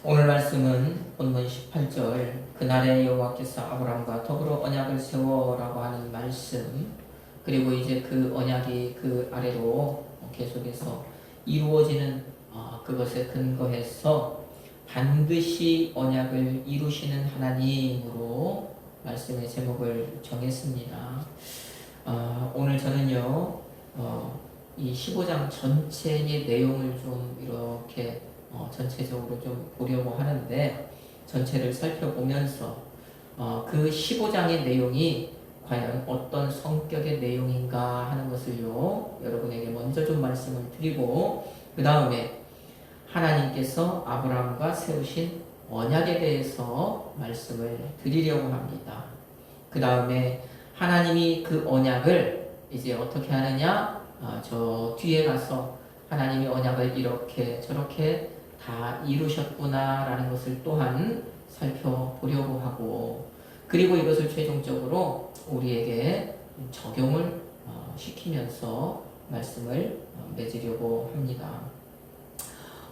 오늘 말씀은 본문 18절 그날에 여호와께서 아브라함과 더불어 언약을 세워라고 하는 말씀, 그리고 이제 그 언약이 그 아래로 계속해서 이루어지는 그것에 근거해서 반드시 언약을 이루시는 하나님으로 말씀의 제목을 정했습니다. 오늘 저는요 이 15장 전체의 내용을 좀 이렇게 전체적으로 좀 보려고 하는데, 전체를 살펴보면서 그 15장의 내용이 과연 어떤 성격의 내용인가 하는 것을요 여러분에게 먼저 좀 말씀을 드리고, 그 다음에 하나님께서 아브라함과 세우신 언약에 대해서 말씀을 드리려고 합니다. 그 다음에 하나님이 그 언약을 이제 어떻게 하느냐, 저 뒤에 가서 하나님이 언약을 이렇게 저렇게 다 이루셨구나 라는 것을 또한 살펴보려고 하고, 그리고 이것을 최종적으로 우리에게 적용을 시키면서 말씀을 맺으려고 합니다.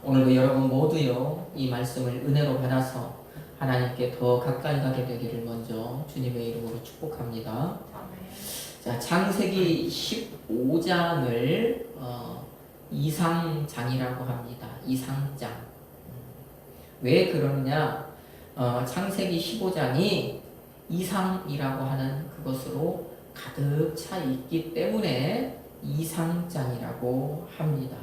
오늘도 여러분 모두요 이 말씀을 은혜로 받아서 하나님께 더 가까이 가게 되기를 먼저 주님의 이름으로 축복합니다. 자, 창세기 15장을 이상장이라고 합니다. 이상장. 왜 그러느냐? 창세기 15장이 이상이라고 하는 그것으로 가득 차 있기 때문에 이상장이라고 합니다.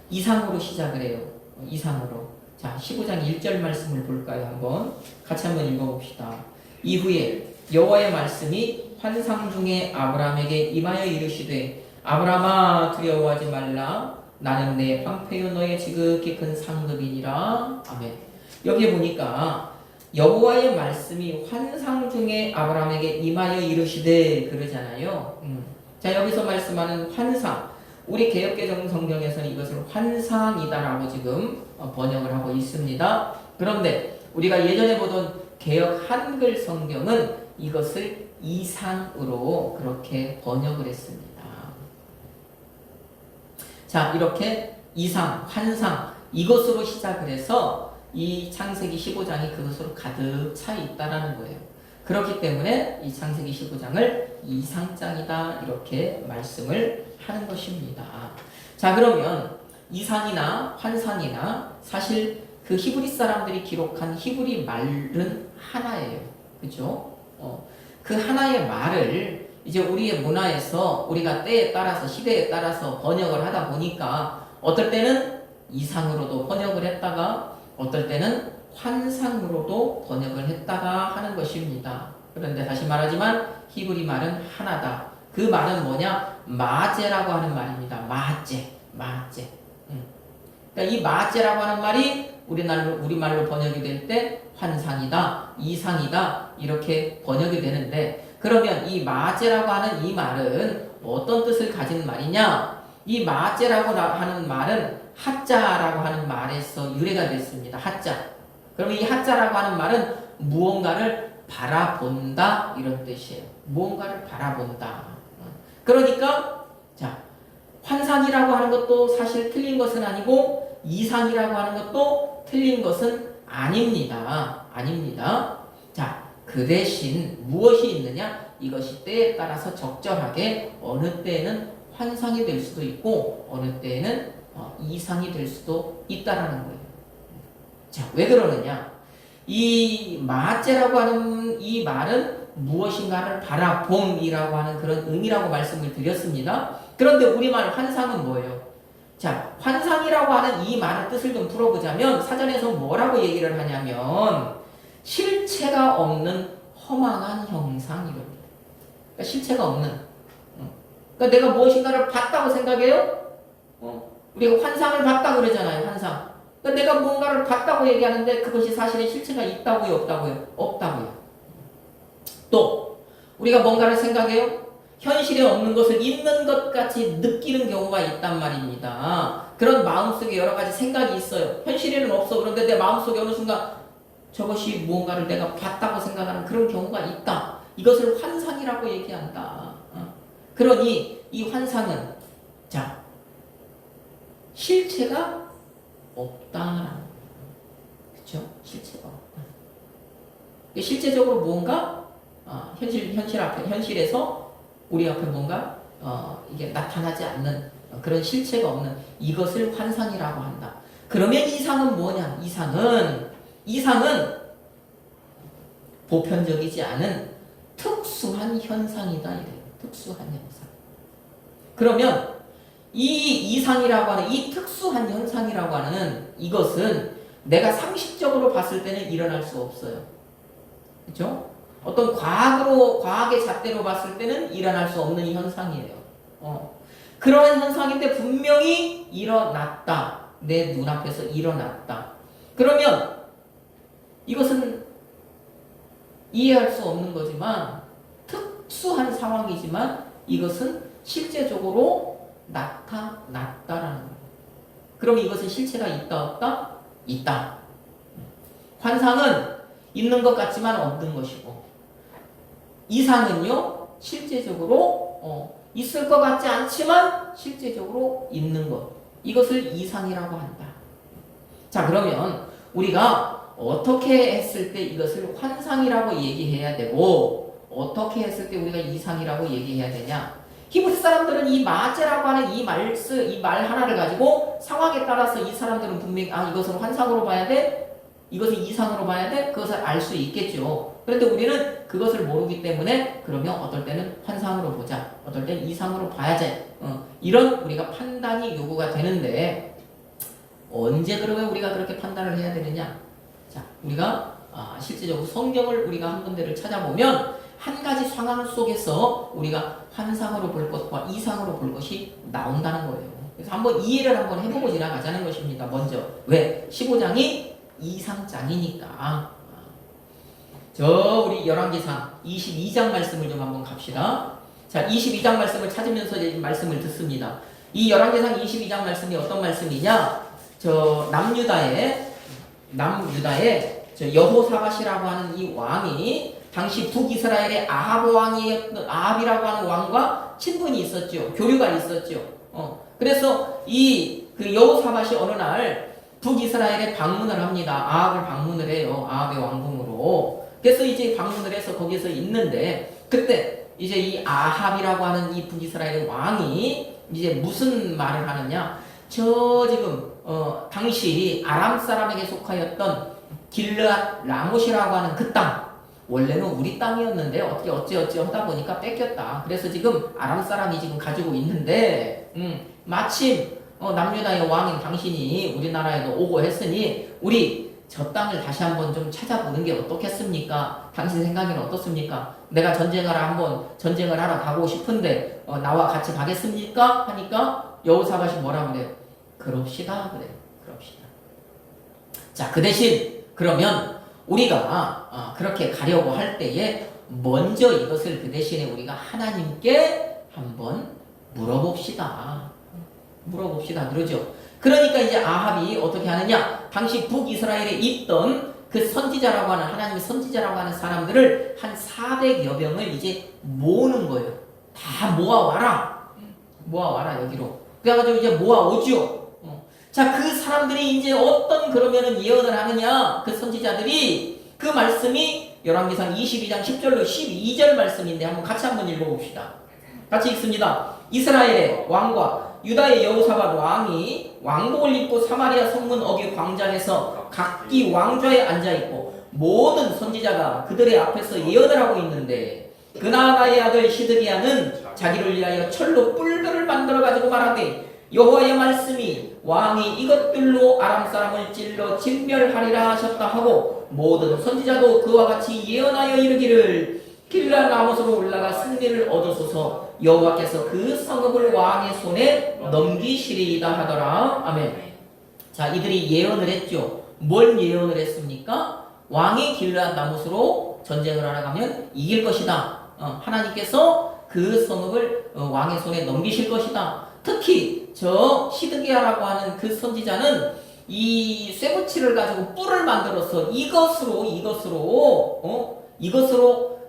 이상으로 시작을 해요. 이상으로. 자, 15장 1절 말씀을 볼까요? 한번 같이 한번 읽어봅시다. 이후에 여호와의 말씀이 환상 중에 아브라함에게 임하여 이르시되, 아브라함아 두려워하지 말라. 나는 내 방패요 너의 지극히 큰 상급이니라. 아멘. 여기에 보니까 여호와의 말씀이 환상 중에 아브라함에게 임하여 이르시되 그러잖아요. 자, 여기서 말씀하는 환상, 우리 개역개정 성경에서는 이것을 환상이다라고 지금 번역을 하고 있습니다. 그런데 우리가 예전에 보던 개역 한글 성경은 이것을 이상으로 그렇게 번역을 했습니다. 자, 이렇게 이상, 환상, 이것으로 시작을 해서 이 창세기 15장이 그것으로 가득 차 있다라는 거예요. 그렇기 때문에 이 창세기 15장을 이상장이다 이렇게 말씀을 하는 것입니다. 자, 그러면 이상이나 환상이나 사실 그 히브리 사람들이 기록한 히브리 말은 하나예요. 그죠? 그 하나의 말을 이제 우리의 문화에서 우리가 때에 따라서 시대에 따라서 번역을 하다 보니까 어떨 때는 이상으로도 번역을 했다가 어떨 때는 환상으로도 번역을 했다가 하는 것입니다. 그런데 다시 말하지만 히브리 말은 하나다. 그 말은 뭐냐? 마제라고 하는 말입니다. 마제. 그러니까 이 마제라고 하는 말이 우리말로 번역이 될 때 환상이다, 이상이다 이렇게 번역이 되는데, 그러면 이 마제라고 하는 이 말은 어떤 뜻을 가진 말이냐? 이 마제라고 하는 말은 하자라고 하는 말에서 유래가 됐습니다. 하자. 그러면 이 하자라고 하는 말은 무언가를 바라본다 이런 뜻이에요. 무언가를 바라본다. 그러니까 자, 환상이라고 하는 것도 사실 틀린 것은 아니고 이상이라고 하는 것도 틀린 것은 아닙니다. 자, 그 대신 무엇이 있느냐? 이것이 때에 따라서 적절하게 어느 때에는 환상이 될 수도 있고 어느 때에는 이상이 될 수도 있다라는 거예요. 자, 왜 그러느냐? 이 마제라고 하는 이 말은 무엇인가를 바라봄이라고 하는 그런 의미라고 말씀을 드렸습니다. 그런데 우리말 환상은 뭐예요? 자, 환상이라고 하는 이 말의 뜻을 좀 풀어보자면 사전에서 뭐라고 얘기를 하냐면 실체가 없는 허망한 형상이랍니다. 그러니까 실체가 없는. 그러니까 내가 무엇인가를 봤다고 생각해요? 우리가 환상을 봤다 그러잖아요. 환상. 그러니까 내가 뭔가를 봤다고 얘기하는데 그것이 사실의 실체가 있다고요? 없다고요? 없다고요. 또 우리가 뭔가를 생각해요? 현실에 없는 것을 있는 것 같이 느끼는 경우가 있단 말입니다. 그런 마음속에 여러 가지 생각이 있어요. 현실에는 없어. 그런데 내 마음속에 어느 순간 저것이 무언가를 내가 봤다고 생각하는 그런 경우가 있다. 이것을 환상이라고 얘기한다. 그러니 이 환상은 자, 실체가 없다라는 거예요. 그렇죠? 실체가 없다. 실제적으로 뭔가 현실에서 우리 앞에 뭔가 이게 나타나지 않는 그런 실체가 없는 이것을 환상이라고 한다. 그러면 이상은 뭐냐? 이상은 보편적이지 않은 특수한 현상이다. 이래요. 특수한 현상. 그러면 이 이상이라고 하는 이 특수한 현상이라고 하는 이것은 내가 상식적으로 봤을 때는 일어날 수 없어요. 그렇죠? 어떤 과학의 잣대로 봤을 때는 일어날 수 없는 현상이에요. 그러한 현상인데 분명히 일어났다. 내 눈앞에서 일어났다. 그러면 이것은 이해할 수 없는 거지만 특수한 상황이지만 이것은 실제적으로 나타났다라는 거예요. 그럼 이것은 실체가 있다 없다? 있다. 환상은 있는 것 같지만 없는 것이고 이상은요 실제적으로 있을 것 같지 않지만 실제적으로 있는 것. 이것을 이상이라고 한다. 자, 그러면 우리가 어떻게 했을 때 이것을 환상이라고 얘기해야 되고 어떻게 했을 때 우리가 이상이라고 얘기해야 되냐? 히브리 사람들은 이 마제라고 하는 이 말 하나를 가지고 상황에 따라서 이 사람들은 분명히 이것을 환상으로 봐야 돼? 이것을 이상으로 봐야 돼? 그것을 알 수 있겠죠. 그런데 우리는 그것을 모르기 때문에 그러면 어떨 때는 환상으로 보자. 어떨 때는 이상으로 봐야지. 이런 우리가 판단이 요구가 되는데 언제 그러면 우리가 그렇게 판단을 해야 되느냐? 자, 우리가 실제적으로 성경을 우리가 한 군데를 찾아보면 한 가지 상황 속에서 우리가 환상으로 볼 것과 이상으로 볼 것이 나온다는 거예요. 그래서 한번 이해를 한번 해보고 지나가자는 것입니다. 먼저 왜? 15장이 이상장이니까. 우리 열왕기상 22장 말씀을 좀 한번 갑시다. 자, 22장 말씀을 찾으면서 이제 말씀을 듣습니다. 이 열왕기상 22장 말씀이 어떤 말씀이냐? 남유다의 여호사밧이라고 하는 이 왕이 당시 북이스라엘의 아합이라고 하는 왕과 친분이 있었죠. 교류가 있었죠. 그래서 그 여호사밧이 어느 날 북이스라엘에 방문을 합니다. 아합을 방문을 해요. 아합의 왕궁으로. 그래서 이제 방문을 해서 거기서 있는데 그때 이제 이 아합이라고 하는 이 북이스라엘의 왕이 이제 무슨 말을 하느냐? 지금 당시 아람 사람에게 속하였던 길르앗 라못이라고 하는 그 땅. 원래는 우리 땅이었는데 어찌 하다 보니까 뺏겼다. 그래서 지금 아람 사람이 지금 가지고 있는데 마침 남유다의 왕인 당신이 우리나라에도 오고 했으니 우리 저 땅을 다시 한번 좀 찾아보는 게 어떻겠습니까? 당신 생각에는 어떻습니까? 내가 전쟁을 하러 가고 싶은데 나와 같이 가겠습니까? 하니까 여호사밧이 뭐라 그래요? 그럽시다. 자, 그 대신 그러면 우리가 그렇게 가려고 할 때에 먼저 이것을 그 대신에 우리가 하나님께 한번 물어봅시다. 그러죠. 그러니까 이제 아합이 어떻게 하느냐? 당시 북이스라엘에 있던 그 선지자라고 하는 하나님의 선지자라고 하는 사람들을 한 400여 명을 이제 모으는 거예요. 다 모아와라 여기로. 그래가지고 이제 모아오죠. 자, 그 사람들이 이제 어떤 그러면은 예언을 하느냐? 그 선지자들이 그 말씀이 열왕기상 22장 10절로 12절 말씀인데 한번 읽어봅시다. 같이 읽습니다. 이스라엘의 왕과 유다의 여호사밧 왕이 왕복을 입고 사마리아 성문 어귀 광장에서 각기 왕좌에 앉아있고 모든 선지자가 그들의 앞에서 예언을 하고 있는데 그나나의 아들 시드기야는 자기를 위하여 철로 뿔들을 만들어가지고 말하되 여호와의 말씀이 왕이 이것들로 아람 사람을 찔러 진멸하리라 하셨다 하고 모든 선지자도 그와 같이 예언하여 이르기를 길랄 라못으로 올라가 승리를 얻으소서 여호와께서 그 성읍을 왕의 손에 넘기시리이다 하더라. 아멘. 자, 이들이 예언을 했죠. 뭘 예언을 했습니까? 왕이 길랄 라못으로 전쟁을 하러 가면 이길 것이다. 하나님께서 그 성읍을 왕의 손에 넘기실 것이다. 특히 저 시드기야라고 하는 그 선지자는 이 쇠붙이를 가지고 뿔을 만들어서 이것으로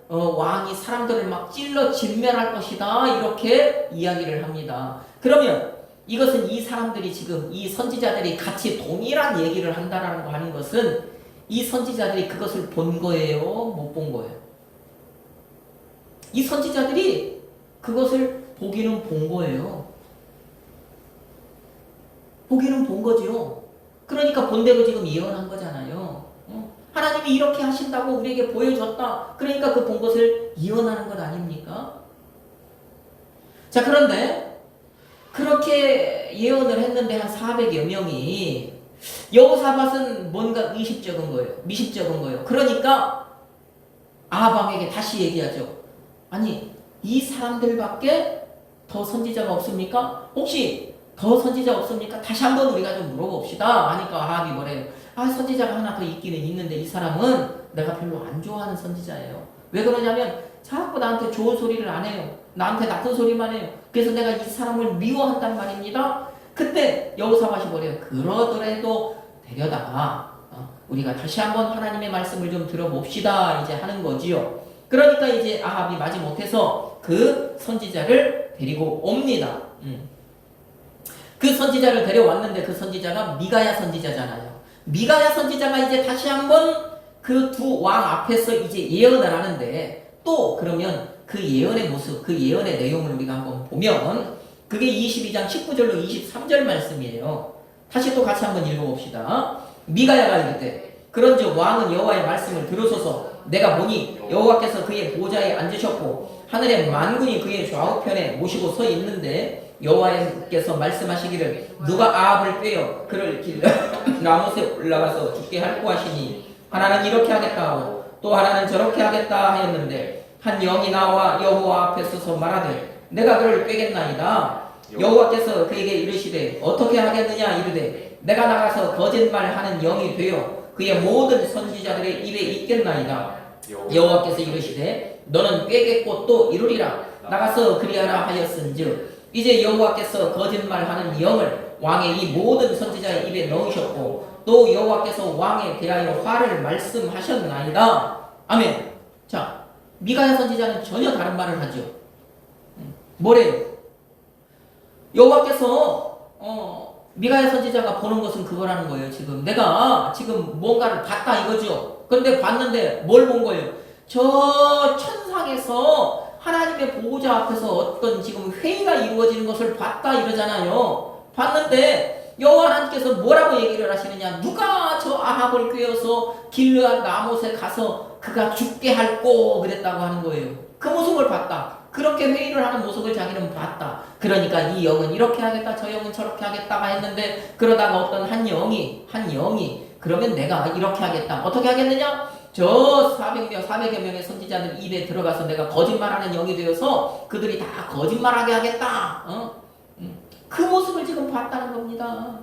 왕이 사람들을 막 찔러 진멸할 것이다. 이렇게 이야기를 합니다. 그러면 이것은 이 사람들이 지금 이 선지자들이 같이 동일한 얘기를 한다라는 거 하는 것은 이 선지자들이 그것을 본 거예요? 못 본 거예요? 이 선지자들이 그것을 보기는 본 거예요. 보기는 본 거죠. 그러니까 본대로 지금 예언한 거잖아요. 하나님이 이렇게 하신다고 우리에게 보여줬다. 그러니까 그 본 것을 예언하는 것 아닙니까? 자, 그런데 그렇게 예언을 했는데 한 400여 명이 여호사밧은 뭔가 의식적인 거예요. 미식적인 거예요. 그러니까 아합왕에게 다시 얘기하죠. 아니, 이 사람들밖에 더 선지자가 없습니까? 혹시 더 선지자 없습니까? 다시 한번 우리가 좀 물어봅시다. 하니까 아합이 뭐래요? 아, 선지자가 하나 더 있기는 있는데 이 사람은 내가 별로 안 좋아하는 선지자예요. 왜 그러냐면 자꾸 나한테 좋은 소리를 안 해요. 나한테 나쁜 소리만 해요. 그래서 내가 이 사람을 미워한단 말입니다. 그때 여호사밧이 뭐래요? 그러더라도 데려다가 우리가 다시 한번 하나님의 말씀을 좀 들어봅시다. 이제 하는 거지요. 그러니까 이제 아합이 마지못해서 그 선지자를 데리고 옵니다. 그 선지자를 데려왔는데 그 선지자가 미가야 선지자잖아요. 미가야 선지자가 이제 다시 한번 그 두 왕 앞에서 이제 예언을 하는데 또 그러면 그 예언의 모습, 그 예언의 내용을 우리가 한번 보면 그게 22장 19절로 23절 말씀이에요. 다시 또 같이 한번 읽어봅시다. 미가야가 이르되 그런즉 왕은 여호와의 말씀을 들으소서. 내가 보니 여호와께서 그의 보좌에 앉으셨고 하늘의 만군이 그의 좌우편에 모시고 서 있는데 여호와께서 말씀하시기를 누가 아합을 꿰어 그를 길러 라못에 올라가서 죽게 할고 하시니 하나는 이렇게 하겠다 하고 또 하나는 저렇게 하겠다 하였는데 한 영이 나와 여호와 앞에 서서 말하되 내가 그를 꿰겠나이다. 여호와께서 그에게 이르시되 어떻게 하겠느냐 이르되 내가 나가서 거짓말하는 영이 되어 그의 모든 선지자들의 입에 있겠나이다. 여호와께서 이르시되 너는 꿰겠고 또 이루리라. 나가서 그리하라 하였은즉 이제 여호와께서 거짓말하는 영을 왕의 이 모든 선지자의 입에 넣으셨고 또 여호와께서 왕에 대하여 화를 말씀하셨나이다. 아멘. 자, 미가야 선지자는 전혀 다른 말을 하죠. 뭐래요? 여호와께서 미가야 선지자가 보는 것은 그거라는 거예요. 지금 내가 지금 뭔가를 봤다 이거죠. 그런데 봤는데 뭘 본 거예요? 저 천상에서 하나님의 보호자 앞에서 어떤 지금 회의가 이루어지는 것을 봤다 이러잖아요. 봤는데 여호와 하나님께서 뭐라고 얘기를 하시느냐? 누가 저 아합을 꿰어서 길르앗 라못에 가서 그가 죽게 할꼬 그랬다고 하는 거예요. 그 모습을 봤다. 그렇게 회의를 하는 모습을 자기는 봤다. 그러니까 이 영은 이렇게 하겠다, 저 영은 저렇게 하겠다가 했는데 그러다가 어떤 한 영이 그러면 내가 이렇게 하겠다. 어떻게 하겠느냐? 저 400여 명의 선지자들 입에 들어가서 내가 거짓말하는 영이 되어서 그들이 다 거짓말하게 하겠다. 그 모습을 지금 봤다는 겁니다.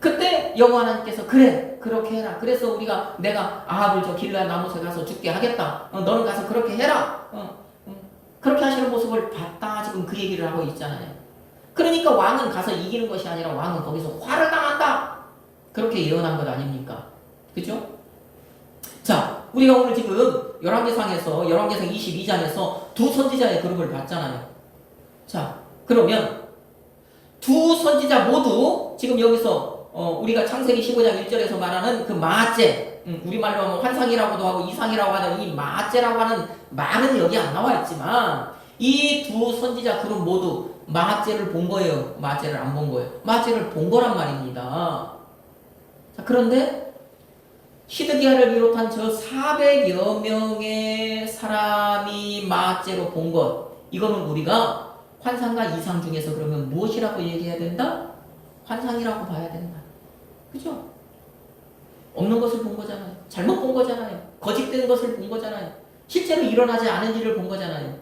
그때 여호와 하나님께서 그래 그렇게 해라. 그래서 우리가 내가 아합을 저 길르앗 라못에 가서 죽게 하겠다. 너는 가서 그렇게 해라. 그렇게 하시는 모습을 봤다. 지금 그 얘기를 하고 있잖아요. 그러니까 왕은 가서 이기는 것이 아니라 왕은 거기서 화를 당한다. 그렇게 예언한 것 아닙니까? 그죠? 자, 우리가 오늘 지금 열왕기상에서 열왕기상 22장에서 두 선지자의 그룹을 봤잖아요. 자, 그러면 두 선지자 모두 지금 여기서 우리가 창세기 15장 1절에서 말하는 그 마째, 우리말로 하면 환상이라고도 하고 이상이라고 하는 이 마째라고 하는 말은 여기 안 나와 있지만 이 두 선지자 그룹 모두 마째를 본 거예요? 마째를 안 본 거예요? 마째를 본 거란 말입니다. 자, 그런데 시드기야를 비롯한 저 400여 명의 사람이 마째로 본 것, 이거는 우리가 환상과 이상 중에서 그러면 무엇이라고 얘기해야 된다? 환상이라고 봐야 된다. 그죠? 없는 것을 본 거잖아요. 잘못 본 거잖아요. 거짓된 것을 본 거잖아요. 실제로 일어나지 않은 일을 본 거잖아요.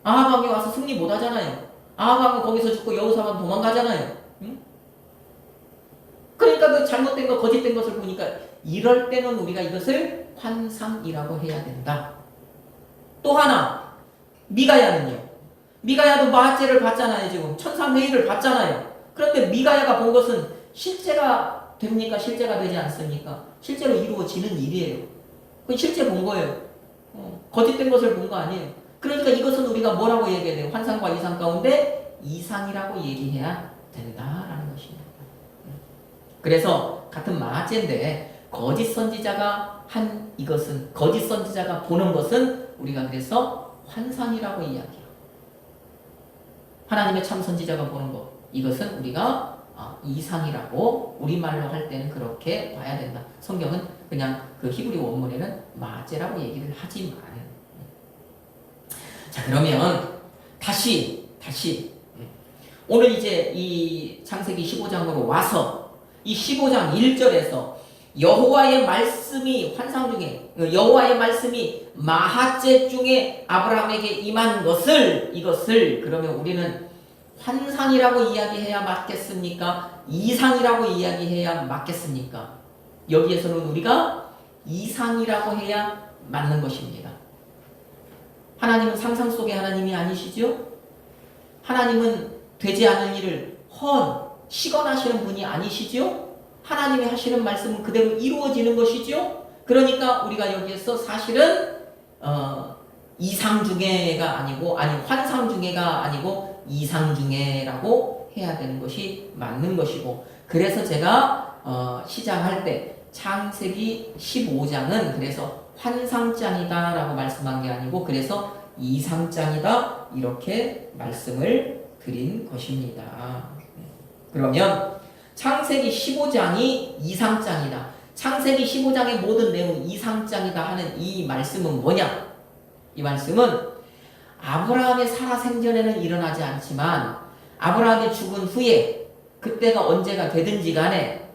아합왕이 와서 승리 못 하잖아요. 아합왕은 거기서 죽고 여호사밧 도망가잖아요. 그러니까 그 잘못된 것, 거짓된 것을 보니까 이럴 때는 우리가 이것을 환상이라고 해야 된다. 또 하나, 미가야는요. 미가야도 마째를 봤잖아요. 지금 천상회의를 봤잖아요. 그런데 미가야가 본 것은 실제가 됩니까? 실제가 되지 않습니까? 실제로 이루어지는 일이에요. 그건 실제 본 거예요. 거짓된 것을 본 거 아니에요. 그러니까 이것은 우리가 뭐라고 얘기해야 돼요? 환상과 이상 가운데 이상이라고 얘기해야 된다라는 것입니다. 그래서 같은 마제인데 거짓 선지자가 한 이것은 거짓 선지자가 보는 것은 우리가 그래서 환상이라고 이야기해요. 하나님의 참 선지자가 보는 것 이것은 우리가 이상이라고 우리말로 할 때는 그렇게 봐야 된다. 성경은 그냥 그 히브리 원문에는 마제라고 얘기를 하지만 자 그러면 다시 오늘 이제 이 창세기 15장으로 와서 이 15장 1절에서 여호와의 말씀이 환상 중에 여호와의 말씀이 마하제 중에 아브라함에게 임한 이것을 그러면 우리는 환상이라고 이야기해야 맞겠습니까? 이상이라고 이야기해야 맞겠습니까? 여기에서는 우리가 이상이라고 해야 맞는 것입니다. 하나님은 상상 속의 하나님이 아니시죠? 하나님은 되지 않을 일을 시건하시는 분이 아니시죠? 하나님이 하시는 말씀은 그대로 이루어지는 것이죠? 그러니까 우리가 여기에서 사실은 이상 중에가 아니고 환상 중에가 아니고 이상 중에라고 해야 되는 것이 맞는 것이고 그래서 제가 시작할 때 창세기 15장은 그래서 환상장이다 라고 말씀한 게 아니고 그래서 이상장이다 이렇게 말씀을 드린 것입니다. 그러면 창세기 15장이 이상장이다. 창세기 15장의 모든 내용 이상장이다 하는 이 말씀은 뭐냐? 이 말씀은 아브라함의 살아 생전에는 일어나지 않지만 아브라함이 죽은 후에 그때가 언제가 되든지 간에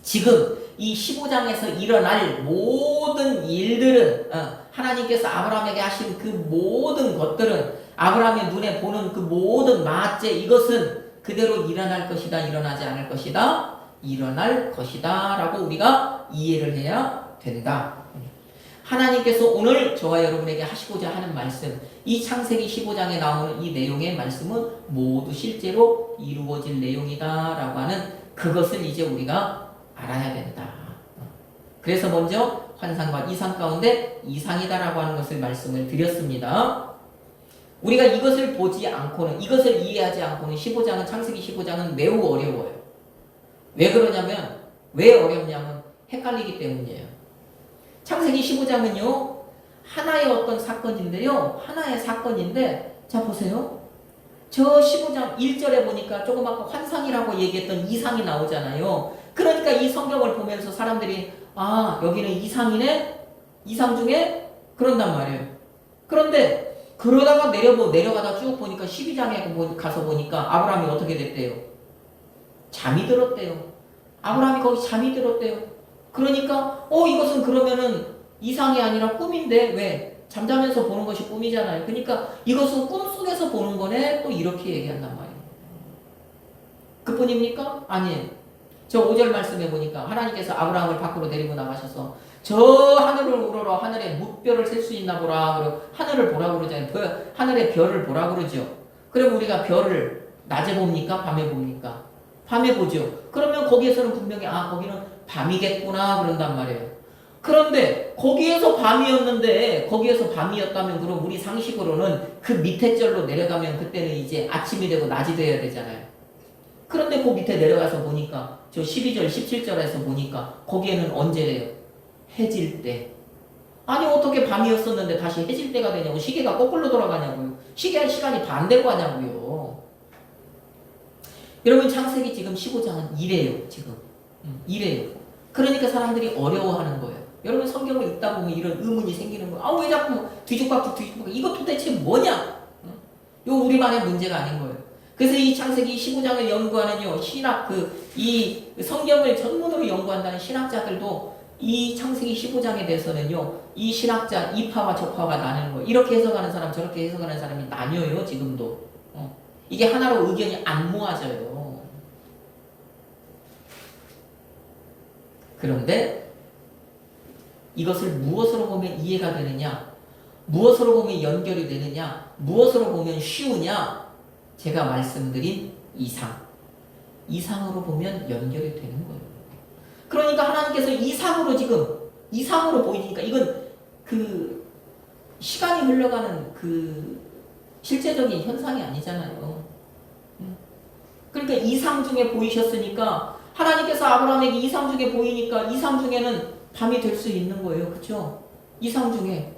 지금 이 15장에서 일어날 모든 일들은 하나님께서 아브라함에게 하신 그 모든 것들은 아브라함의 눈에 보는 그 모든 마제 이것은 그대로 일어날 것이다 일어나지 않을 것이다 일어날 것이다 라고 우리가 이해를 해야 된다. 하나님께서 오늘 저와 여러분에게 하시고자 하는 말씀 이 창세기 15장에 나오는 이 내용의 말씀은 모두 실제로 이루어질 내용이다 라고 하는 그것을 이제 우리가 알아야 된다. 그래서 먼저 환상과 이상 가운데 이상이다 라고 하는 것을 말씀을 드렸습니다. 우리가 이것을 보지 않고는 이것을 이해하지 않고는 15장은 창세기 15장은 매우 어려워요. 왜 그러냐면 왜 어렵냐면 헷갈리기 때문이에요. 창세기 15장은요 하나의 어떤 사건인데요 하나의 사건인데 자 보세요. 저 15장 1절에 보니까 조금 아까 환상이라고 얘기했던 이상이 나오잖아요. 그러니까 이 성경을 보면서 사람들이 여기는 이상이네? 이상 중에? 그런단 말이에요. 그런데 그러다가 내려가다 쭉 보니까 12장에 가서 보니까 아브라함이 어떻게 됐대요? 잠이 들었대요. 아브라함이 거기 잠이 들었대요. 그러니까 이것은 그러면은 이상이 아니라 꿈인데 왜? 잠자면서 보는 것이 꿈이잖아요. 그러니까 이것은 꿈속에서 보는 거네 또 이렇게 얘기한단 말이에요. 그뿐입니까? 아니에요. 저 5절 말씀해 보니까 하나님께서 아브라함을 밖으로 데리고 나가셔서 저 하늘을 우러러 하늘에 뭇별을 셀 수 있나 보라. 그리고 하늘을 보라 그러잖아요. 하늘의 별을 보라 그러죠. 그럼 우리가 별을 낮에 봅니까? 밤에 봅니까? 밤에 보죠. 그러면 거기에서는 분명히 거기는 밤이겠구나 그런단 말이에요. 그런데 거기에서 밤이었다면 그럼 우리 상식으로는 그 밑에 절로 내려가면 그때는 이제 아침이 되고 낮이 돼야 되잖아요. 그런데 그 밑에 내려가서 보니까 저 12절 17절에서 보니까 거기에는 언제래요? 해질 때. 아니 어떻게 밤이었었는데 다시 해질 때가 되냐고. 시계가 거꾸로 돌아가냐고요. 시간이 반대로 가냐고요. 여러분 창세기 지금 15장은 이래요. 지금 이래요. 그러니까 사람들이 어려워하는 거예요. 여러분 성경을 읽다 보면 이런 의문이 생기는 거예요. 왜 자꾸 뒤죽박죽 이거 도대체 뭐냐? 이거 우리만의 문제가 아닌 거예요. 그래서 이 창세기 15장을 연구하는 신학 이 성경을 전문으로 연구한다는 신학자들도 이 창세기 15장에 대해서는요 이 신학자 이파와 저파가 나뉘는 거예요. 이렇게 해석하는 사람 저렇게 해석하는 사람이 나뉘어요. 지금도 이게 하나로 의견이 안 모아져요. 그런데 이것을 무엇으로 보면 이해가 되느냐, 무엇으로 보면 연결이 되느냐, 무엇으로 보면 쉬우냐, 제가 말씀드린 이상으로 보면 연결이 되는 거예요. 그러니까 하나님께서 이상으로 보이니까 이건 그 시간이 흘러가는 그 실제적인 현상이 아니잖아요. 그러니까 이상 중에 보이셨으니까 하나님께서 아브라함에게 이상 중에 보이니까 이상 중에는 밤이 될 수 있는 거예요. 그렇죠? 이상 중에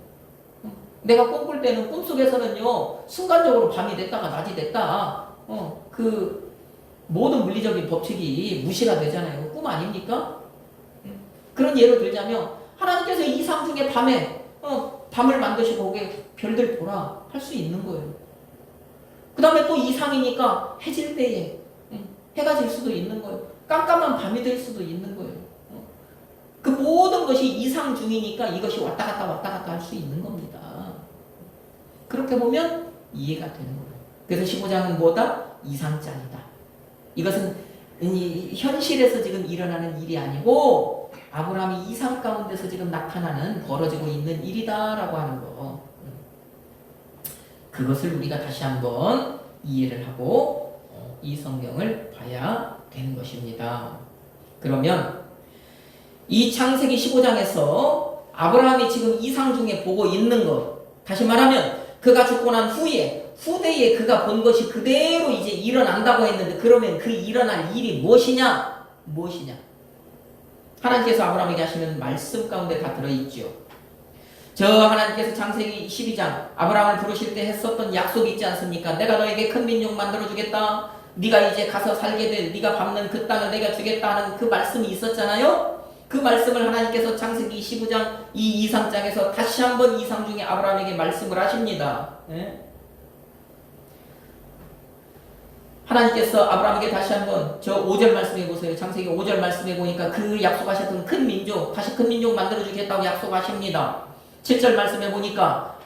내가 꿈꿀 때는 꿈속에서는요 순간적으로 밤이 됐다가 낮이 됐다 그 모든 물리적인 법칙이 무시가 되잖아요. 꿈 아닙니까? 그런 예로 들자면 하나님께서 이상 중에 밤에 밤을 만드시고 거기에 별들 보라 할 수 있는 거예요. 그 다음에 또 이상이니까 해질 때에 해가 질 수도 있는 거예요. 깜깜한 밤이 될 수도 있는 거예요. 그 모든 것이 이상 중이니까 이것이 왔다 갔다 할 수 있는 겁니다. 그렇게 보면 이해가 되는 거예요. 그래서 15장은 뭐다? 이상장이다. 이것은 현실에서 지금 일어나는 일이 아니고 아브라함이 이상 가운데서 지금 나타나는 벌어지고 있는 일이다라고 하는 거. 그것을 우리가 다시 한번 이해를 하고 이 성경을 봐야 되는 것입니다. 그러면 이 창세기 15장에서 아브라함이 지금 이상 중에 보고 있는 것, 다시 말하면 그가 죽고 난 후대에 그가 본 것이 그대로 이제 일어난다고 했는데, 그러면 그 일어날 일이 무엇이냐? 하나님께서 아브라함에게 하시는 말씀 가운데 다 들어있죠. 저 하나님께서 창세기 12장 아브라함을 부르실 때 했었던 약속이 있지 않습니까? 내가 너에게 큰 민족 만들어주겠다. 네가 이제 가서 살게 될 네가 밟는 그 땅을 내가 주겠다 하는 그 말씀이 있었잖아요. 그 말씀을 하나님께서 창세기 15장 이 이상장에서 다시 한번 이상 중에 아브라함에게 말씀을 하십니다. 하나님께서 아브라함에게 다시 한번 저 5절 말씀해 보세요. 창세기 5절 말씀해 보니까 그 약속하셨던 큰 민족, 다시 큰 민족 만들어주겠다고 약속하십니다. 7절 말씀해 보니까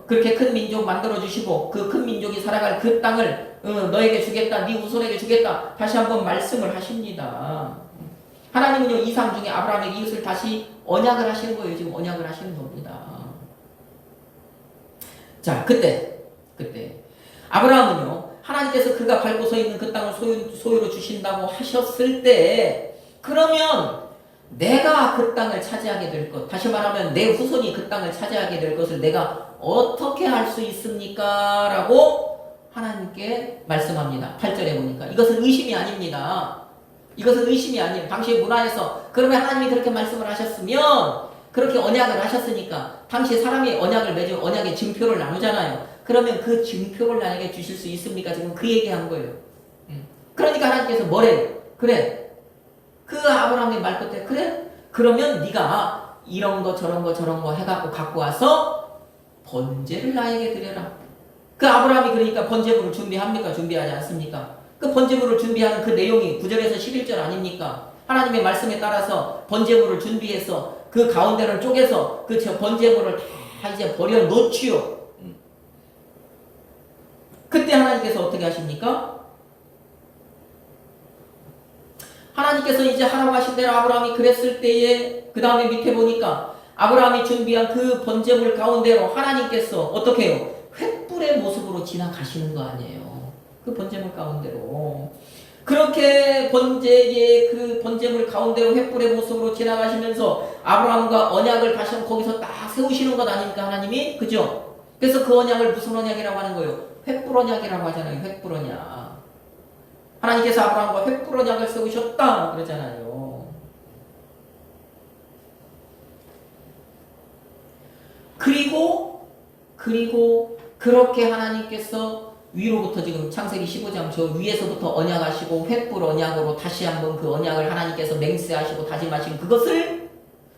그렇게 큰 민족 만들어주시고 그 큰 민족이 살아갈 그 땅을 너에게 주겠다, 네 후손에게 주겠다, 다시 한번 말씀을 하십니다. 하나님은요 이상 중에 아브라함에게 이것을 다시 언약을 하시는 거예요. 지금 언약을 하시는 겁니다. 자, 그때 아브라함은요 하나님께서 그가 밟고 서 있는 그 땅을 소유로 주신다고 하셨을 때, 그러면 내가 그 땅을 차지하게 될 것, 다시 말하면 내 후손이 그 땅을 차지하게 될 것을 내가 어떻게 할 수 있습니까? 라고 하나님께 말씀합니다. 8절에 보니까 이것은 의심이 아닙니다. 이것은 의심이 아니에요. 당시의 문화에서 그러면 하나님이 그렇게 말씀을 하셨으면, 그렇게 언약을 하셨으니까 당시 사람이 언약을 맺어 언약의 증표를 나누잖아요. 그러면 그 증표를 나에게 주실 수 있습니까? 지금 그 얘기한 거예요. 그러니까 하나님께서 뭐래요? 그래, 그 아브라함의 말 끝에 그래? 그러면 네가 이런 거 저런 거 해갖고 갖고 와서 번제를 나에게 드려라. 그 아브라함이 그러니까 번제물을 준비합니까? 준비하지 않습니까? 그 번제물을 준비하는 그 내용이 9절에서 11절 아닙니까? 하나님의 말씀에 따라서 번제물을 준비해서 그 가운데를 쪼개서 그 번제물을 다 이제 버려놓지요. 그때 하나님께서 어떻게 하십니까? 하나님께서 이제 하라고 하신 대로 아브라함이 그랬을 때에 그 다음에 밑에 보니까 아브라함이 준비한 그 번제물 가운데로 하나님께서 어떻게 해요? 횃불의 모습으로 지나가시는 거 아니에요. 그 번제물 가운데로. 그렇게 그 번제물 가운데로 횃불의 모습으로 지나가시면서 아브라함과 언약을 다시 한번 거기서 딱 세우시는 것 아닙니까? 하나님이? 그죠? 그래서 그 언약을 무슨 언약이라고 하는 거예요? 횃불 언약이라고 하잖아요. 횃불 언약. 하나님께서 아브라함과 횃불 언약을 세우셨다 그러잖아요. 그리고 그렇게 하나님께서 위로부터 지금 창세기 15장 저 위에서부터 언약하시고 횃불 언약으로 다시 한번 그 언약을 하나님께서 맹세하시고 다짐하신 그것을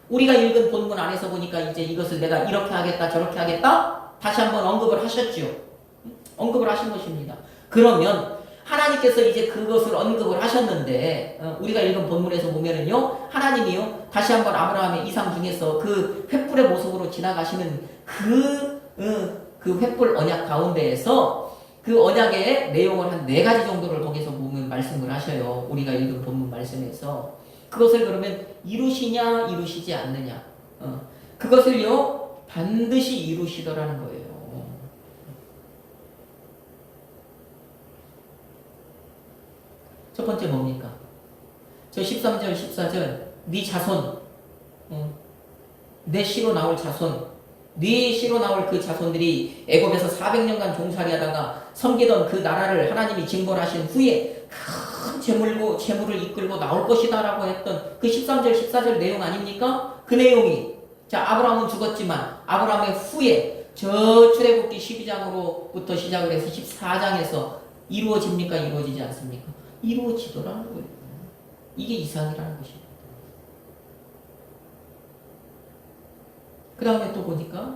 우리가 읽은 본문 안에서 보니까 이제 이것을 내가 이렇게 하겠다 저렇게 하겠다 다시 한번 언급을 하셨죠. 언급을 하신 것입니다. 그러면 하나님께서 이제 그것을 언급을 하셨는데 우리가 읽은 본문에서 보면은요 하나님이요 다시 한번 아브라함의 이상 중에서 그 횃불의 모습으로 지나가시는 그 횃불 언약 가운데에서 그 언약의 내용을 한 4가지 정도를 거기서 보면 말씀을 하셔요. 우리가 읽은 본문 말씀에서 그것을 그러면 이루시냐 이루시지 않느냐 그것을요 반드시 이루시더라는 거예요. 첫 번째 뭡니까? 저 13절 14절 네 자손 내 씨로 나올 자손 네 씨로 나올 그 자손들이 애굽에서 400년간 종살이하다가 섬기던 그 나라를 하나님이 징벌하신 후에 큰 재물을 이끌고 나올 것이다라고 했던 그 13절, 14절 내용 아닙니까? 그 내용이 자 아브라함은 죽었지만 아브라함의 후에 저 출애굽기 12장으로부터 시작을 해서 14장에서 이루어집니까? 이루어지지 않습니까? 이루어지더라는 거예요. 이게 이삭이라는 것입니다. 그 다음에 또 보니까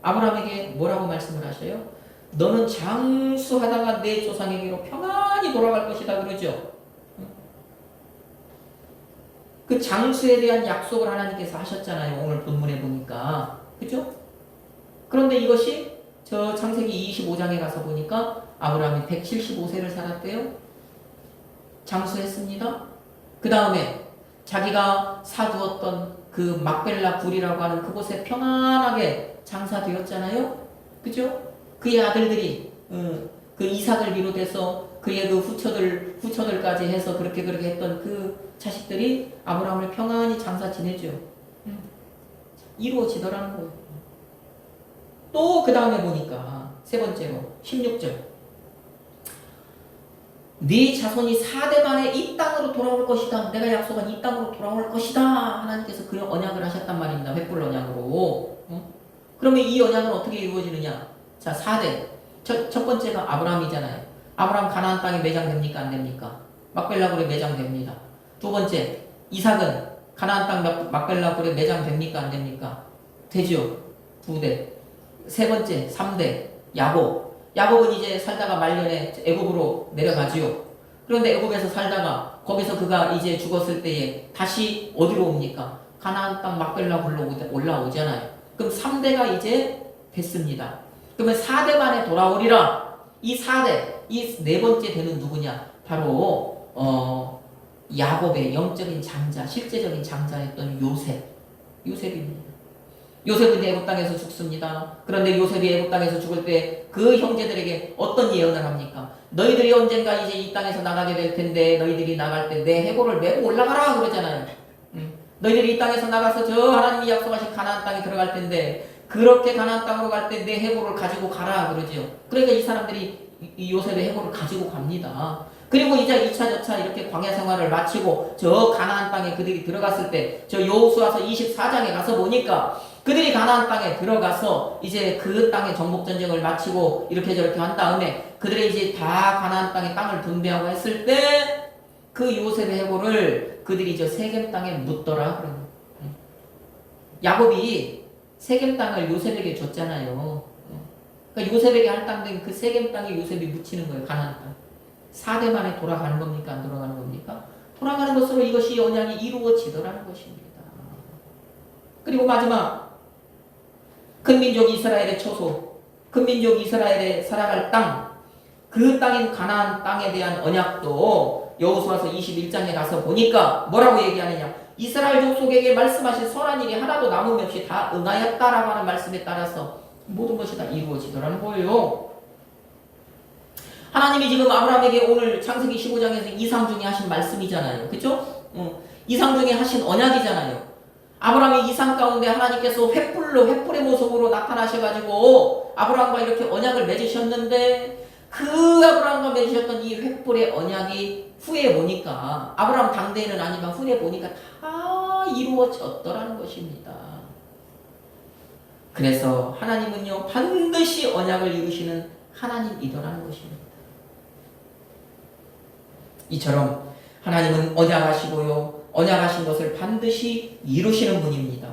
아브라함에게 뭐라고 말씀을 하셔요? 너는 장수하다가 내 조상에게로 평안히 돌아갈 것이다 그러죠. 그 장수에 대한 약속을 하나님께서 하셨잖아요. 오늘 본문에 보니까. 그죠? 그런데 이것이 저 창세기 25장에 가서 보니까 아브라함이 175세를 살았대요. 장수했습니다. 그 다음에 자기가 사두었던 그 막벨라 굴이라고 하는 그곳에 평안하게 장사되었잖아요. 그죠? 그의 아들들이 그 이삭을 비롯해서 그의 그 후처들까지 해서 그렇게 했던 그 자식들이 아브라함을 평안히 장사 지내죠. 이루어지더라는 거예요. 또 그 다음에 보니까 세 번째로 16절 네 자손이 4대 만에 이 땅으로 돌아올 것이다. 내가 약속한 이 땅으로 돌아올 것이다. 하나님께서 그 언약을 하셨단 말입니다. 횃불 언약으로. 그러면 이 언약은 어떻게 이루어지느냐? 자, 4대. 첫 번째가 아브라함이잖아요. 아브라함 가나안 땅에 매장됩니까? 안 됩니까? 막벨라굴에 매장됩니다. 두 번째, 이삭은 가나안 땅 막벨라굴에 매장됩니까? 안 됩니까? 되죠. 2대. 세 번째, 3대, 야곱. 야곱은 이제 살다가 말년에 애굽으로 내려가지요. 그런데 애굽에서 살다가 거기서 그가 이제 죽었을 때에 다시 어디로 옵니까? 가나안 땅 막벨라굴로 올라오잖아요. 그럼 3대가 이제 됐습니다. 그러면 4대 만에 돌아오리라. 이 4대, 이 네 번째 되는 누구냐? 바로 야곱의 영적인 장자, 실제적인 장자였던 요셉입니다. 요셉은 애굽 땅에서 죽습니다. 그런데 요셉이 애굽 땅에서 죽을 때 그 형제들에게 어떤 예언을 합니까? 너희들이 언젠가 이제 이 땅에서 나가게 될 텐데 너희들이 나갈 때 내 해골을 메고 올라가라 그러잖아요. 너희들이 이 땅에서 나가서 저 하나님이 약속하신 가나안 땅에 들어갈 텐데 그렇게 가나안 땅으로 갈 때 내 해골을 가지고 가라 그러죠. 그러니까 이 사람들이 이 요셉의 해골을 가지고 갑니다. 그리고 이제 2차 저차 이렇게 광야 생활을 마치고 저 가나안 땅에 그들이 들어갔을 때 저 여호수아서 24장에 가서 보니까 그들이 가나안 땅에 들어가서 이제 그 땅의 정복 전쟁을 마치고 이렇게 저렇게 한 다음에 그들이 이제 다 가나안 땅에 땅을 분배하고 했을 때 그 요셉의 해골을 그들이 저 세겜 땅에 묻더라 그래요. 야곱이 세겜 땅을 요셉에게 줬잖아요. 그러니까 요셉에게 할당된 그 세겜 땅에 요셉이 묻히는 거예요. 가나안 땅. 4대 만에 돌아가는 겁니까? 안 돌아가는 겁니까? 돌아가는 것으로 이것이 언약이 이루어지더라는 것입니다. 그리고 마지막 큰민족 이스라엘의 초소, 큰민족 이스라엘의 살아갈 땅, 그 땅인 가나안 땅에 대한 언약도 여호수아서 21장에 가서 보니까 뭐라고 얘기하느냐? 이스라엘 족속에게 말씀하신 선한 일이 하나도 남음이 없이 다 응하였다라고 하는 말씀에 따라서 모든 것이 다 이루어지더라는 거예요. 하나님이 지금 아브라함에게 오늘 창세기 15장에서 이상 중에 하신 말씀이잖아요. 그쵸? 이상 중에 하신 언약이잖아요. 아브라함의 이상 가운데 하나님께서 횃불의 모습으로 나타나셔가지고 아브라함과 이렇게 언약을 맺으셨는데 그 아브라함과 맺으셨던 이 횃불의 언약이 후에 보니까 아브라함 당대에는 아니지만 후에 보니까 다 이루어졌더라는 것입니다. 그래서 하나님은요 반드시 언약을 이루시는 하나님이더라는 것입니다. 이처럼 하나님은 언약하시고요 언약하신 것을 반드시 이루시는 분입니다.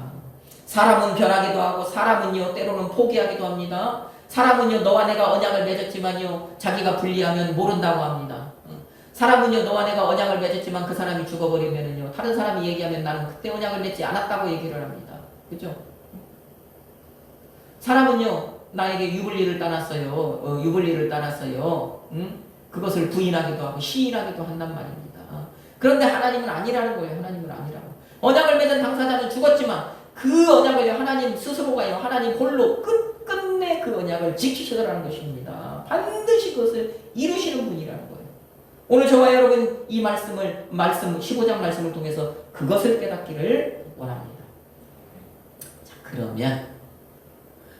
사람은 변하기도 하고 사람은요 때로는 포기하기도 합니다. 사람은요 너와 내가 언약을 맺었지만요 자기가 불리하면 모른다고 합니다. 사람은요 너와 내가 언약을 맺었지만 그 사람이 죽어버리면은요 다른 사람이 얘기하면 나는 그때 언약을 맺지 않았다고 얘기를 합니다. 그죠? 사람은요 나에게 유불리를 따랐어요. 유불리를 따랐어요. 그것을 부인하기도 하고 시인하기도 한단 말입니다. 그런데 하나님은 아니라는 거예요. 하나님은 아니라고. 언약을 맺은 당사자는 죽었지만 그 언약을 하나님 스스로가요. 하나님 홀로 끝끝내 그 언약을 지키시더라는 것입니다. 반드시 그것을 이루시는 분이라는 거예요. 오늘 저와 여러분 이 말씀 15장 말씀을 통해서 그것을 깨닫기를 원합니다. 자,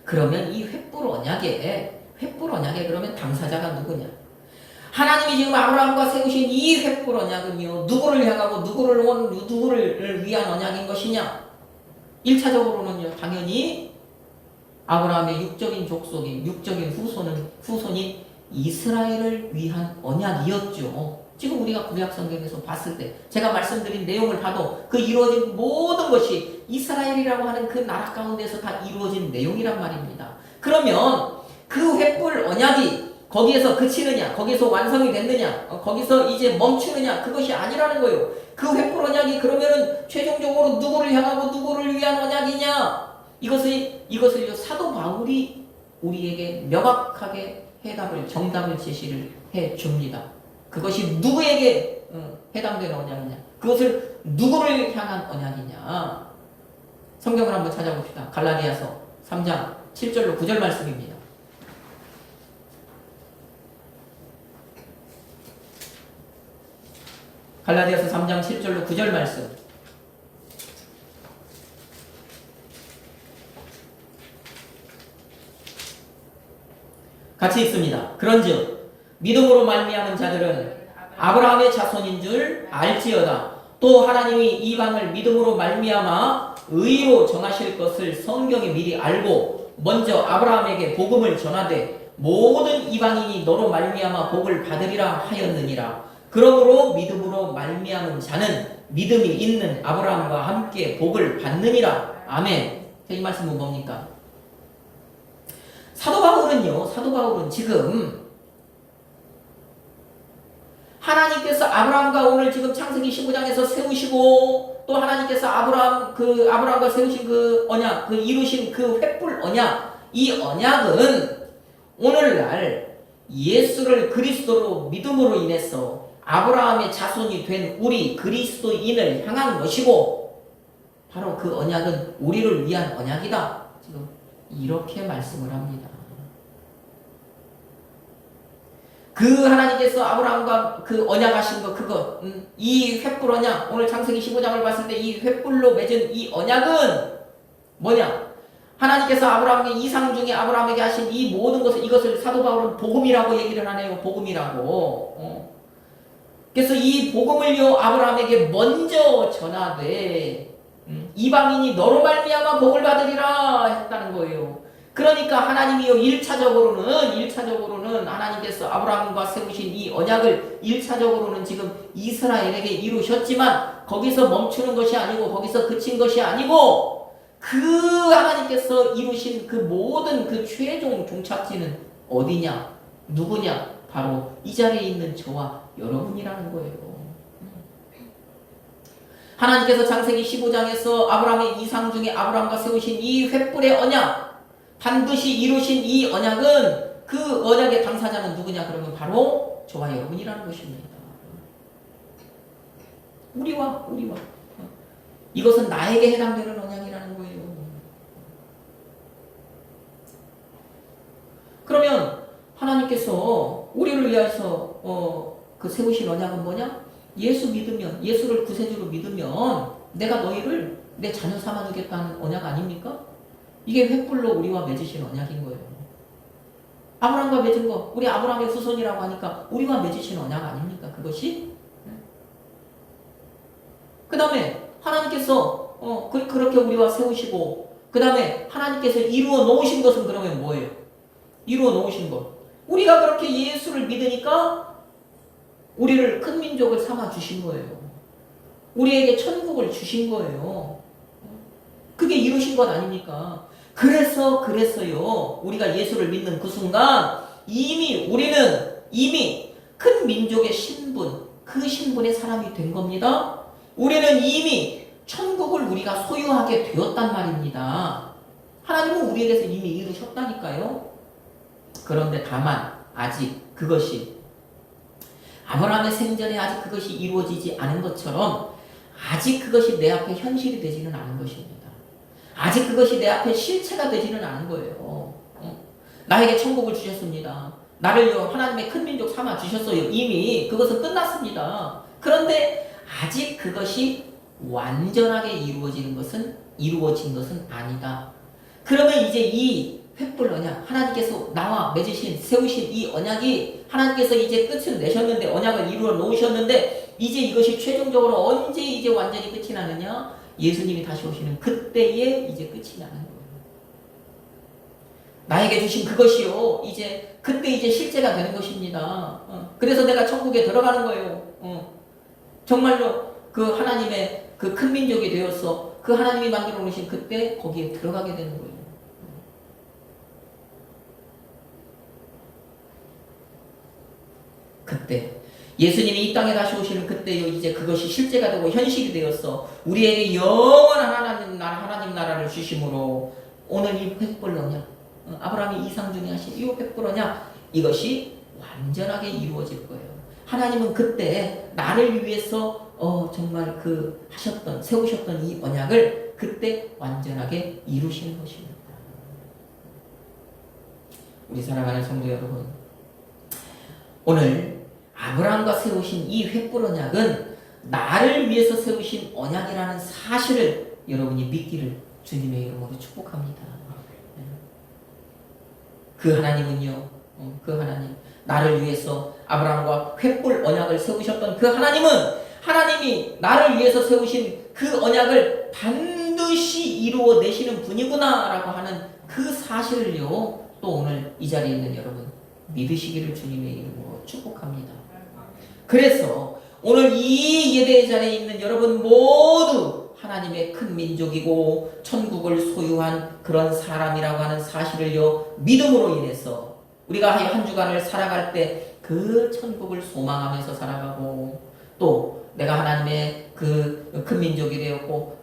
그러면 이 횃불 언약에 그러면 당사자가 누구냐? 하나님이 지금 아브라함과 세우신 이 횃불 언약은요, 누구를 향하고 누구를 위한 언약인 것이냐? 1차적으로는요, 당연히 아브라함의 육적인 족속인, 육적인 후손인 이스라엘을 위한 언약이었죠. 지금 우리가 구약 성경에서 봤을 때, 제가 말씀드린 내용을 봐도 그 이루어진 모든 것이 이스라엘이라고 하는 그 나라 가운데서 다 이루어진 내용이란 말입니다. 그러면 그 횃불 언약이 거기에서 그치느냐, 거기서 완성이 됐느냐, 거기서 이제 멈추느냐, 그것이 아니라는 거예요. 그 횃불 언약이 그러면은 최종적으로 누구를 향하고 누구를 위한 언약이냐? 이것을 사도 바울이 우리에게 명확하게 정답을 제시를 해 줍니다. 그것이 누구에게 해당되는 언약이냐? 그것을 누구를 향한 언약이냐? 성경을 한번 찾아봅시다. 갈라디아서 3장 7절로 9절 말씀입니다. 갈라디아서 3장 7절로 9절 말씀. 같이 읽습니다. 그런즉 믿음으로 말미암은 자들은 아브라함의 자손인 줄 알지어다. 또 하나님이 이방을 믿음으로 말미암아 의로 정하실 것을 성경이 미리 알고 먼저 아브라함에게 복음을 전하되 모든 이방인이 너로 말미암아 복을 받으리라 하였느니라. 그러므로 믿음으로 말미암은 자는 믿음이 있는 아브라함과 함께 복을 받느니라. 아멘. 이 말씀은 뭡니까? 사도 바울은 지금 하나님께서 아브라함과 오늘 지금 창세기 15장에서 세우시고 또 하나님께서 아브라함과 세우신 그 언약, 이루신 그 횃불 언약, 이 언약은 오늘날 예수를 그리스도로 믿음으로 인해서 아브라함의 자손이 된 우리 그리스도인을 향한 것이고 바로 그 언약은 우리를 위한 언약이다. 지금 이렇게 말씀을 합니다. 그 하나님께서 아브라함과 그 언약하신 것, 이 횃불 언약, 오늘 창세기 15장을 봤을 때 이 횃불로 맺은 이 언약은 뭐냐? 하나님께서 아브라함의 이상 중에 아브라함에게 하신 이 모든 것을, 이것을 사도 바울은 복음이라고 얘기를 하네요. 복음이라고. 그래서 이 복음을요, 아브라함에게 먼저 전하되 이방인이 너로 말미암아 복을 받으리라 했다는 거예요. 그러니까 하나님이요 1차적으로는 하나님께서 아브라함과 세우신 이 언약을 1차적으로는 지금 이스라엘에게 이루셨지만 거기서 멈추는 것이 아니고 거기서 그친 것이 아니고 그 하나님께서 이루신 그 모든 그 최종 종착지는 어디냐? 누구냐? 바로 이 자리에 있는 저와 여러분이라는 거예요. 하나님께서 창세기 15장에서 아브라함의 이상 중에 아브라함과 세우신 이 횃불의 언약, 반드시 이루신 이 언약은 그 언약의 당사자는 누구냐? 그러면 바로 저와 여러분이라는 것입니다. 우리와 이것은 나에게 해당되는 언약이라는 거예요. 그러면 하나님께서 우리를 위해서 그 세우신 언약은 뭐냐? 예수 믿으면, 예수를 구세주로 믿으면 내가 너희를 내 자녀 삼아주겠다는 언약 아닙니까? 이게 횃불로 우리와 맺으신 언약인 거예요. 아브라함과 맺은 거, 우리 아브라함의 후손이라고 하니까 우리와 맺으신 언약 아닙니까? 그것이? 그 다음에 하나님께서 그렇게 우리와 세우시고 그 다음에 하나님께서 이루어 놓으신 것은 그러면 뭐예요? 이루어 놓으신 것. 우리가 그렇게 예수를 믿으니까 우리를 큰 민족을 삼아 주신 거예요. 우리에게 천국을 주신 거예요. 그게 이루신 것 아닙니까? 그래서요, 우리가 예수를 믿는 그 순간, 우리는 이미 큰 민족의 신분, 그 신분의 사람이 된 겁니다. 우리는 이미 천국을 우리가 소유하게 되었단 말입니다. 하나님은 우리에 대해서 이미 이루셨다니까요. 그런데 다만, 아직 그것이, 아브라함의 생전에 아직 그것이 이루어지지 않은 것처럼, 아직 그것이 내 앞에 현실이 되지는 않은 것입니다. 아직 그것이 내 앞에 실체가 되지는 않은 거예요. 나에게 천국을 주셨습니다. 나를요 하나님의 큰 민족 삼아 주셨어요. 이미 그것은 끝났습니다. 그런데 아직 그것이 완전하게 이루어진 것은 아니다. 그러면 이제 이 횃불 언약, 하나님께서 나와 맺으신 세우신 이 언약이 하나님께서 이제 끝을 내셨는데, 언약을 이루어 놓으셨는데 이제 이것이 최종적으로 언제 이제 완전히 끝이 나느냐? 예수님이 다시 오시는 그때에 이제 끝이 나는 거예요. 나에게 주신 그것이요, 이제 그때 이제 실제가 되는 것입니다. 그래서 내가 천국에 들어가는 거예요. 정말로 그 하나님의 그 큰 민족이 되어서 그 하나님이 만들어 놓으신 그때 거기에 들어가게 되는 거예요. 그때 예수님이 이 땅에 다시 오시는 그때요, 이제 그것이 실제가 되고 현실이 되었어. 우리에게 영원한 하나님 나라를 주심으로 오늘 이 횃불 언약, 아브라함이 이상 중에 하신 이 횃불 언약, 이것이 완전하게 이루어질 거예요. 하나님은 그때 나를 위해서 정말 그 세우셨던 이 언약을 그때 완전하게 이루시는 것입니다. 우리 사랑하는 성도 여러분, 오늘 아브라함과 세우신 이 횃불 언약은 나를 위해서 세우신 언약이라는 사실을 여러분이 믿기를 주님의 이름으로 축복합니다. 그 하나님은요, 그 하나님, 나를 위해서 아브라함과 횃불 언약을 세우셨던 그 하나님이 나를 위해서 세우신 그 언약을 반드시 이루어내시는 분이구나 라고 하는 그 사실을요, 또 오늘 이 자리에 있는 여러분 믿으시기를 주님의 이름으로 축복합니다. 그래서 오늘 이 예배의 자리에 있는 여러분 모두 하나님의 큰 민족이고 천국을 소유한 그런 사람이라고 하는 사실을요, 믿음으로 인해서 우리가 한 주간을 살아갈 때 그 천국을 소망하면서 살아가고, 또 내가 하나님의 그 큰 민족이 되었고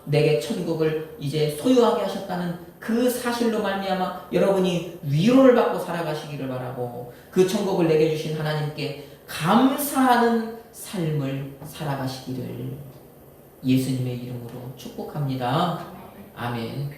내게 천국을 이제 소유하게 하셨다는 그 사실로 말미암아 여러분이 위로를 받고 살아가시기를 바라고, 그 천국을 내게 주신 하나님께 감사하는 삶을 살아가시기를 예수님의 이름으로 축복합니다. 아멘.